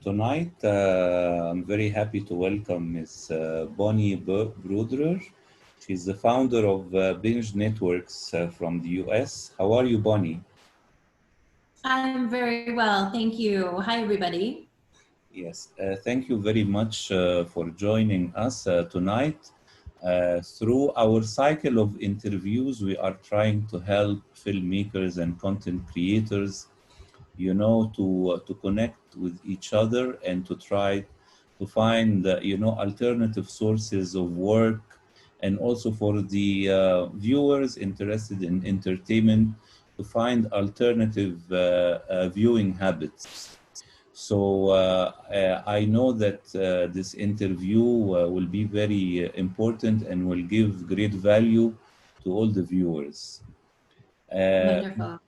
Tonight, I'm very happy to welcome Ms. Bonnie Bruderer. She's the founder of Binge Networks from the US. How are you, Bonnie? I'm very well, thank you. Hi, everybody. Yes, thank you very much for joining us tonight. Through our cycle of interviews, we are trying to help filmmakers and content creators, to connect with each other and to try to find, alternative sources of work, and also for the viewers interested in entertainment to find alternative viewing habits. So I know that this interview will be very important and will give great value to all the viewers. Uh, Wonderful.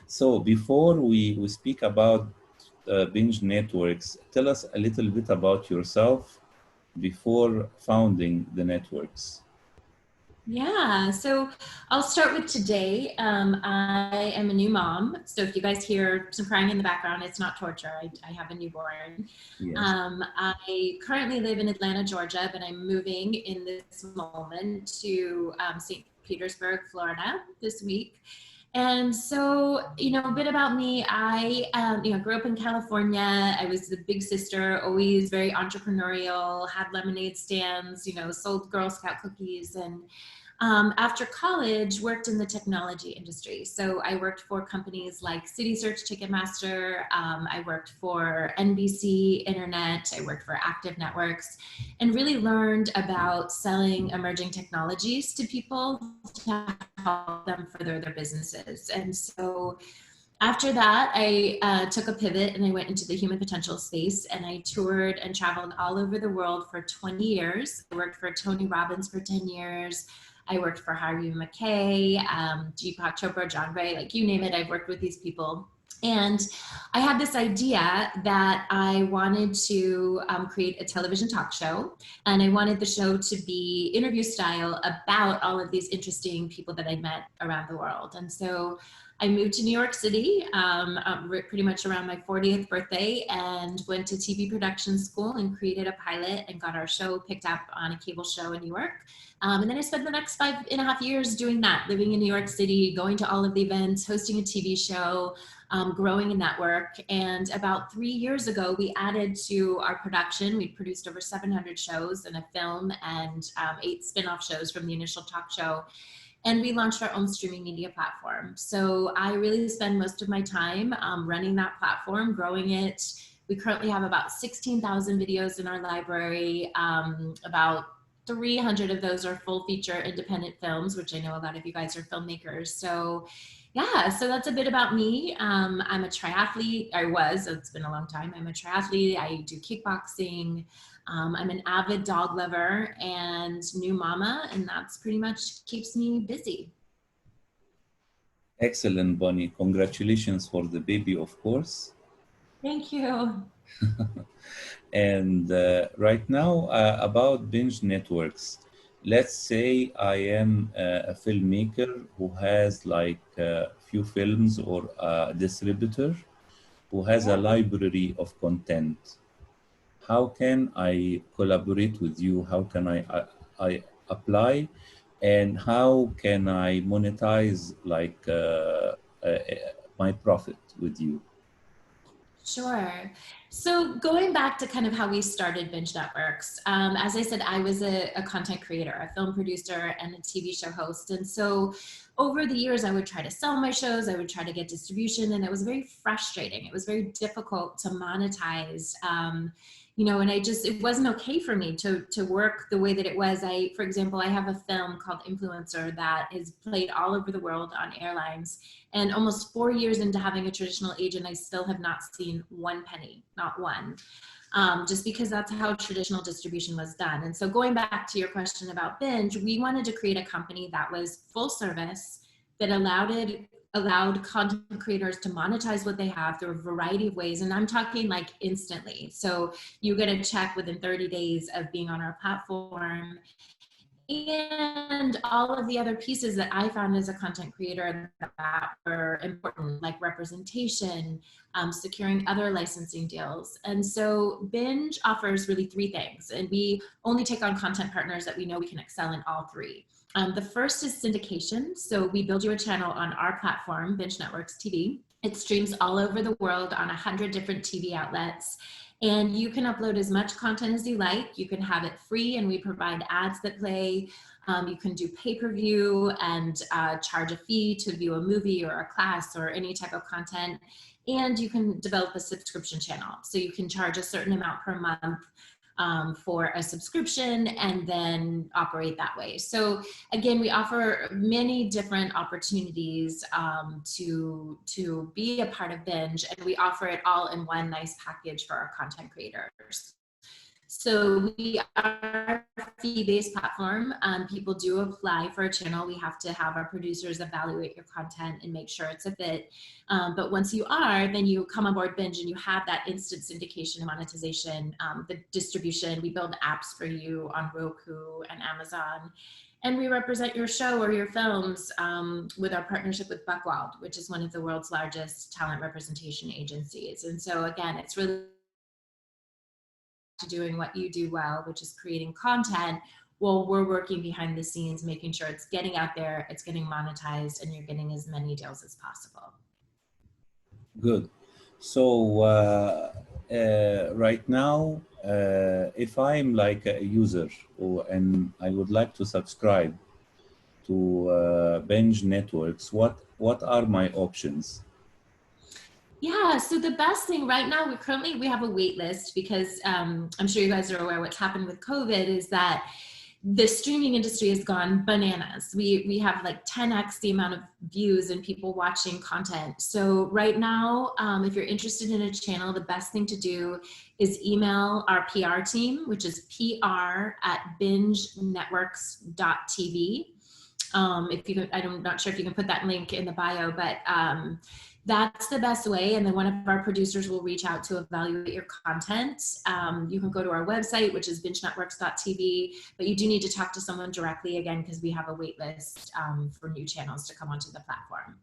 so before we speak about Binge Networks, tell us a little bit about yourself before founding the networks. Yeah, so I'll start with today. I am a new mom. So if you guys hear some crying in the background, it's not torture. I have a newborn. Yes. I currently live in Atlanta, Georgia, but I'm moving in this moment to St. Petersburg, Florida this week. And so, a bit about me. I, grew up in California. I was the big sister, always very entrepreneurial, had lemonade stands, sold Girl Scout cookies. And after college, worked in the technology industry. So I worked for companies like City Search, Ticketmaster. I worked for NBC Internet. I worked for Active Networks, and really learned about selling emerging technologies to people to help them further their businesses. And so after that, I took a pivot and I went into the human potential space, and I toured and traveled all over the world for 20 years. I worked for Tony Robbins for 10 years. I worked for Harvey McKay, Deepak Chopra, John Gray, like you name it, I've worked with these people. And I had this idea that I wanted to create a television talk show, and I wanted the show to be interview style about all of these interesting people that I met around the world. And so I moved to New York City pretty much around my 40th birthday, and went to TV production school and created a pilot and got our show picked up on a cable show in New York. And then I spent the next 5.5 years doing that, living in New York City, going to all of the events, hosting a TV show, growing a network. And about 3 years ago, we added to our production. We produced over 700 shows and a film, and 8 spin-off shows from the initial talk show. And we launched our own streaming media platform. So I really spend most of my time running that platform, growing it. We currently have about 16,000 videos in our library. About 300 of those are full feature independent films, which I know a lot of you guys are filmmakers. So yeah, so that's a bit about me. I'm a triathlete. I was, it's been a long time. I'm a triathlete. I do kickboxing. I'm an avid dog lover and new mama, and that's pretty much keeps me busy. Excellent, Bonnie. Congratulations for the baby, of course. Thank you. And right now, about Binge Networks, let's say I am a filmmaker who has like a few films, or a distributor who has a Yeah. library of content. How can I collaborate with you? How can I apply? And how can I monetize like my profit with you? Sure. So going back to kind of how we started Binge Networks, as I said, I was a content creator, a film producer, and a TV show host. And so over the years, I would try to sell my shows, I would try to get distribution, and it was very frustrating. It was very difficult to monetize. And it wasn't okay for me to work the way that it was. For example, I have a film called Influencer that is played all over the world on airlines. And almost 4 years into having a traditional agent, I still have not seen one penny, not one. Just because that's how traditional distribution was done. And so going back to your question about Binge, we wanted to create a company that was full service, that allowed content creators to monetize what they have through a variety of ways. And I'm talking like instantly. So you get a check within 30 days of being on our platform. and all of the other pieces that I found as a content creator that were important, like representation, securing other licensing deals. And so Binge offers really three things, and we only take on content partners that we know we can excel in all three. The first is syndication. So we build you a channel on our platform, Binge Networks TV. It streams all over the world on 100 different TV outlets. And you can upload as much content as you like. You can have it free, and we provide ads that play. You can do pay-per-view and charge a fee to view a movie or a class or any type of content. And you can develop a subscription channel. So you can charge a certain amount per month for a subscription and then operate that way. So again, we offer many different opportunities to be a part of Binge, and we offer it all in one nice package for our content creators. So we are a fee-based platform. People do apply for a channel. We have to have our producers evaluate your content and make sure it's a fit. But once you are, then you come on board Binge and you have that instant syndication and monetization, the distribution. We build apps for you on Roku and Amazon. And we represent your show or your films with our partnership with Buchwald, which is one of the world's largest talent representation agencies. And so again, it's really doing what you do well, which is creating content, while we're working behind the scenes, making sure it's getting out there, it's getting monetized, and you're getting as many deals as possible. Good. So right now, if I'm like a user and I would like to subscribe to Binge Networks, what are my options? Yeah, so the best thing right now, we have a wait list because I'm sure you guys are aware what's happened with COVID is that the streaming industry has gone bananas. We have like 10x the amount of views and people watching content. So right now, if you're interested in a channel, the best thing to do is email our PR team, which is pr@bingenetworks.tv. If you can, I'm not sure if you can put that link in the bio, but that's the best way. And then one of our producers will reach out to evaluate your content. You can go to our website, which is bingenetworks.tv, but you do need to talk to someone directly again, because we have a wait list for new channels to come onto the platform.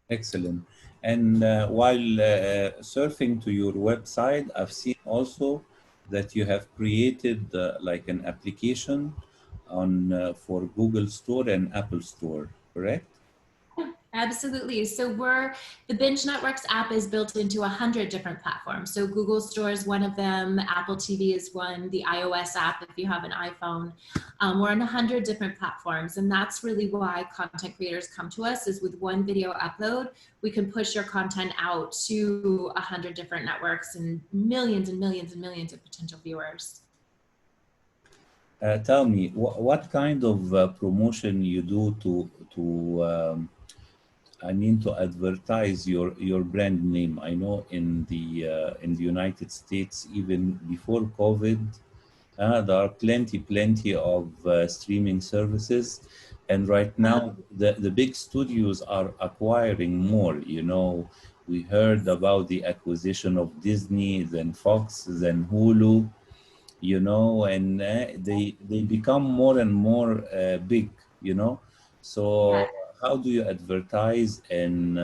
Excellent. And while surfing to your website, I've seen also that you have created like an application on for Google Store and Apple Store, correct? Absolutely. So the Binge Networks app is built into 100 different platforms. So Google Store is one of them, Apple TV is one, the iOS app if you have an iPhone. We're on 100 different platforms, and that's really why content creators come to us, is with one video upload, we can push your content out to 100 different networks and millions and millions and millions of potential viewers. Tell me, what kind of promotion you do to advertise your brand name? I know in the United States, even before COVID, there are plenty of streaming services, and right now the big studios are acquiring more. You know, we heard about the acquisition of Disney, then Fox, then Hulu. You know, and they become more and more big. You know, so. Yeah. How do you advertise, and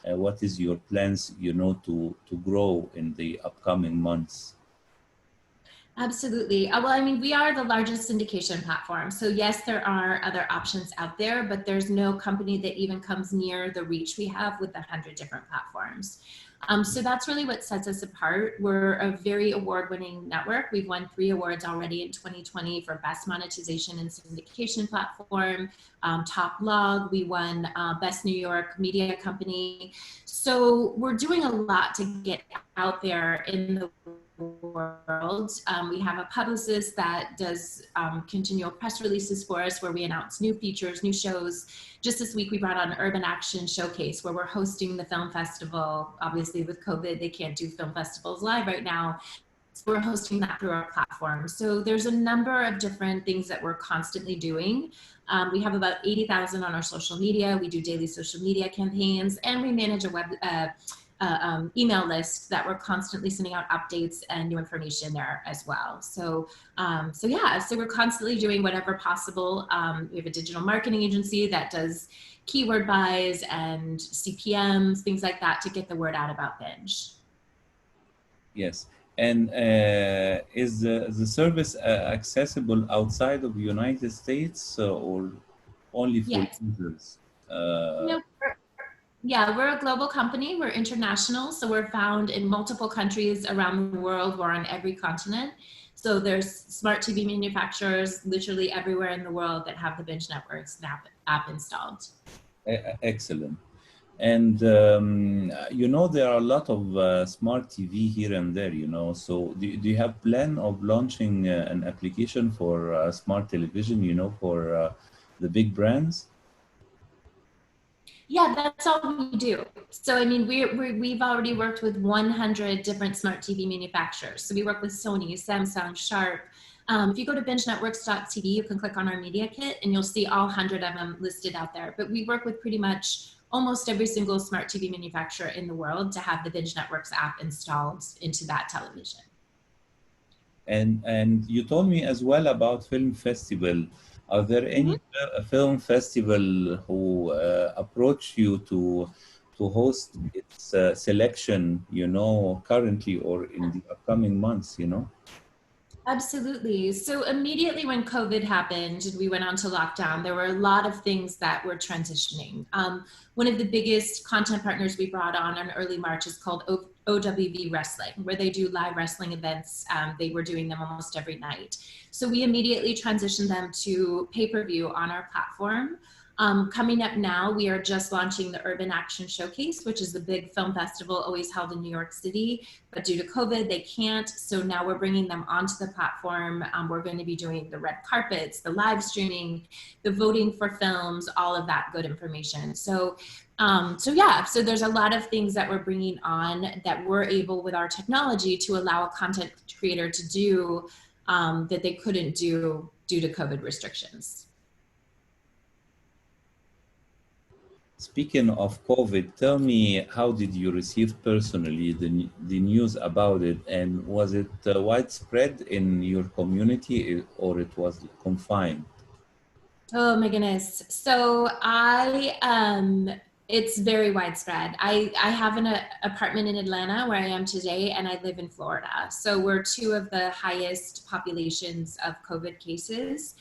what is your plans, you know, to grow in the upcoming months? Absolutely. Well, I mean, we are the largest syndication platform. So yes, there are other options out there, but there's no company that even comes near the reach we have with 100 different platforms. So that's really what sets us apart. We're a very award-winning network. We've won 3 awards already in 2020 for Best Monetization and Syndication Platform, Top Blog. We won Best New York Media Company. So we're doing a lot to get out there in the world. We have a publicist that does continual press releases for us, where we announce new features, new shows. Just this week we brought on Urban Action Showcase, where we're hosting the film festival. Obviously with COVID, they can't do film festivals live right now. So we're hosting that through our platform. So there's a number of different things that we're constantly doing. We have about 80,000 on our social media. We do daily social media campaigns, and we manage email list that we're constantly sending out updates and new information there as well. So, so we're constantly doing whatever possible. We have a digital marketing agency that does keyword buys and CPMs, things like that, to get the word out about Binge. Yes. And is the service accessible outside of the United States or only for Yes. users? No, we're a global company. We're international. So we're found in multiple countries around the world. We're on every continent. So there's smart TV manufacturers literally everywhere in the world that have the Binge Networks app installed. Excellent. And there are a lot of smart TV here and there, So do you have plan of launching an application for smart television, for the big brands? Yeah, that's all we do. So, I mean, we've already worked with 100 different smart TV manufacturers. So we work with Sony, Samsung, Sharp. If you go to bingenetworks.tv, you can click on our media kit and you'll see all 100 of them listed out there. But we work with pretty much almost every single smart TV manufacturer in the world to have the Binge Networks app installed into that television. And you told me as well about film festival. Are there any film festival who approach you to host its selection, currently or in the upcoming months, Absolutely. So immediately when COVID happened and we went on to lockdown, there were a lot of things that were transitioning. One of the biggest content partners we brought on in early March is called OWV Wrestling, where they do live wrestling events. They were doing them almost every night. So we immediately transitioned them to pay-per-view on our platform. Coming up now, we are just launching the Urban Action Showcase, which is the big film festival always held in New York City, but due to COVID, they can't. So now we're bringing them onto the platform. We're going to be doing the red carpets, the live streaming, the voting for films, all of that good information. So there's a lot of things that we're bringing on that we're able with our technology to allow a content creator to do that they couldn't do due to COVID restrictions. Speaking of COVID, tell me, how did you receive personally the news about it, and was it widespread in your community or it was confined? Oh my goodness. So it's very widespread. I have an apartment in Atlanta where I am today, and I live in Florida. So we're two of the highest populations of COVID cases.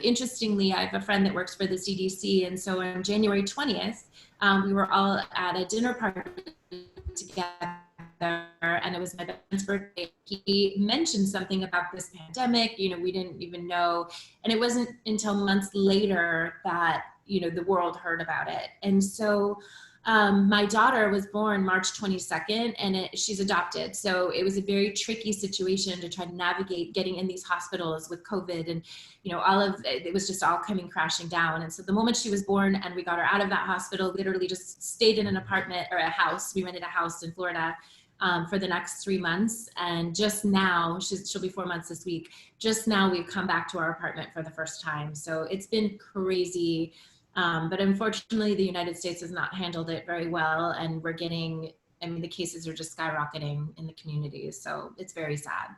Interestingly, I have a friend that works for the CDC. And so on January 20th, we were all at a dinner party together, and it was my friend's birthday. He mentioned something about this pandemic, we didn't even know. And it wasn't until months later that, the world heard about it. And so my daughter was born March 22nd, and she's adopted. So it was a very tricky situation to try to navigate getting in these hospitals with COVID, and it was just all coming crashing down. And so the moment she was born and we got her out of that hospital, literally just stayed in an apartment or a house. We rented a house in Florida for the next 3 months. And just now, she'll be 4 months this week. Just now we've come back to our apartment for the first time. So it's been crazy. But unfortunately, the United States has not handled it very well, and the cases are just skyrocketing in the communities. So it's very sad.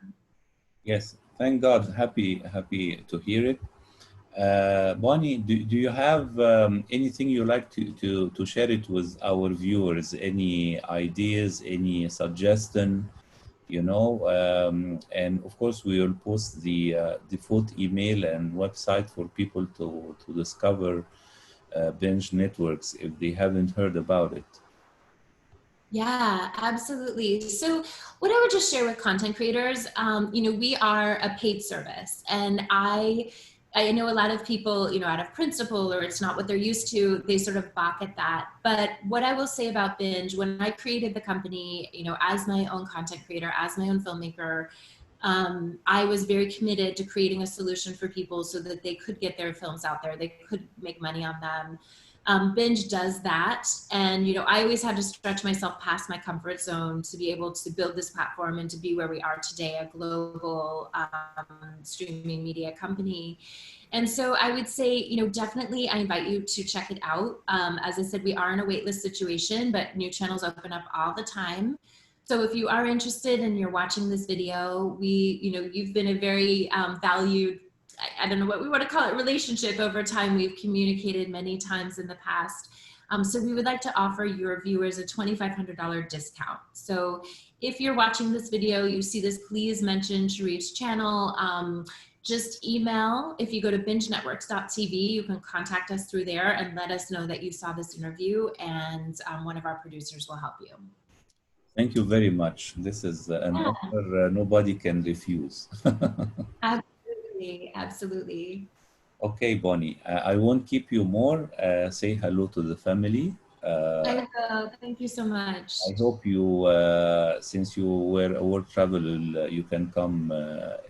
Yes, thank God. Happy to hear it. Bonnie, do you have anything you like to share it with our viewers? Any ideas, any suggestion? And of course, we will post the default email and website for people to discover Binge Networks if they haven't heard about it. Yeah, absolutely. So what I would just share with content creators, we are a paid service, and I know a lot of people, out of principle, or it's not what they're used to, they sort of balk at that. But what I will say about Binge, when I created the company, as my own content creator, as my own filmmaker, I was very committed to creating a solution for people so that they could get their films out there, they could make money on them. Binge does that. And, you know, I always had to stretch myself past my comfort zone to be able to build this platform and to be where we are today, a global streaming media company. And so I would say, you know, definitely I invite you to check it out. As I said, we are in a waitlist situation, but new channels open up all the time. So if you are interested and you're watching this video, you've been a very valued, I don't know what we want to call it, relationship over time. We've communicated many times in the past. So we would like to offer your viewers a $2,500 discount. So if you're watching this video, you see this, please mention Sherif's channel. Just email, if you go to bingenetworks.tv, you can contact us through there and let us know that you saw this interview, and one of our producers will help you. Thank you very much. This is an offer nobody can refuse. Absolutely, absolutely. Okay, Bonnie, I won't keep you more. Say hello to the family. I will. Thank you so much. I hope you, since you were a world traveler, you can come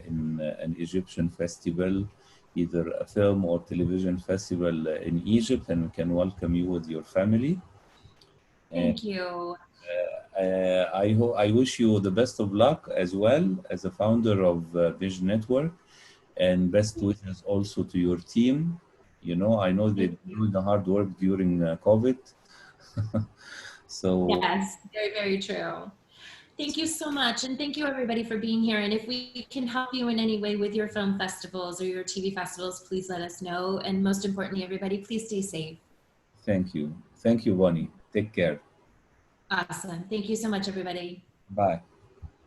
in an Egyptian festival, either a film or television festival in Egypt, and we can welcome you with your family. Thank you. I wish you the best of luck as well as a founder of Binge Network, and best wishes also to your team. You know, I know they're doing the hard work during COVID. So yes, very, very true. Thank you so much. And thank you everybody for being here. And if we can help you in any way with your film festivals or your TV festivals, please let us know. And most importantly, everybody, please stay safe. thank you. Thank you, Bonnie. Take care. Awesome. Thank you so much, everybody. Bye.